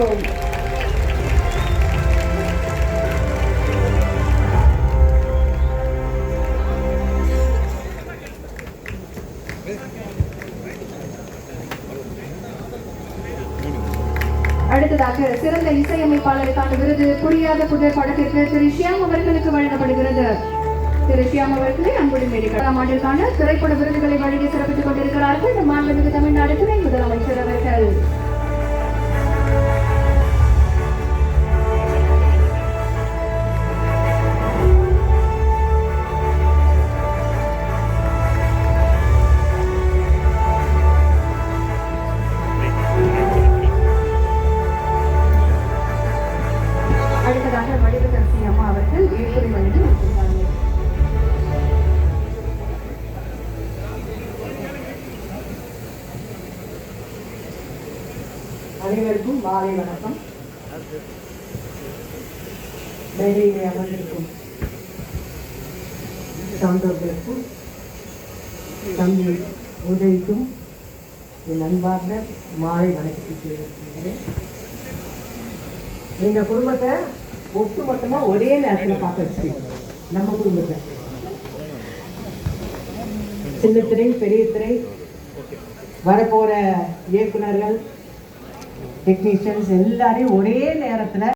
வரவேற்கிறோம். அடுத்ததாக சிறந்த இசையமைப்பாளருக்கான விருது புரியாத புதர் படத்திற்கு திரு ஷியாம் அவர்களுக்கு வழங்கப்படுகிறது. திரு ஷியாம் அவர்களை அன்புடன் வேண்டிக் ஆண்டிற்கான திரைப்பட விருதுகளை வழங்கி சிறப்பித்துக் கொண்டிருக்கிறார்கள் மாண்புமிகு தமிழ்நாடு துணை முதலமைச்சர் அவர்கள். அடுத்ததாக வடிவதரசி அம்மா அவர்கள் ஏற்புரை வழங்கி வைத்திருக்கிறார்கள். அனைவருக்கும் மாலை வணக்கம். மேடையிலே அமர்ந்திருக்கும் சான்றோர்களுக்கும் தம்பி உதவிக்கும் என் அன்பார்ந்த மாலை வணக்கத்தை தெரிவிக்கின்றேன். எங்க குடும்பத்தை ஒட்டுமொத்தமா ஒரே நேரத்தில் பார்க்க வச்சிருக்கோம். நம்ம குடும்பத்தை சின்ன திரை பெரிய திரை வரப்போற இயக்குநர்கள் டெக்னீஷியன்ஸ் எல்லாரையும் ஒரே நேரத்துல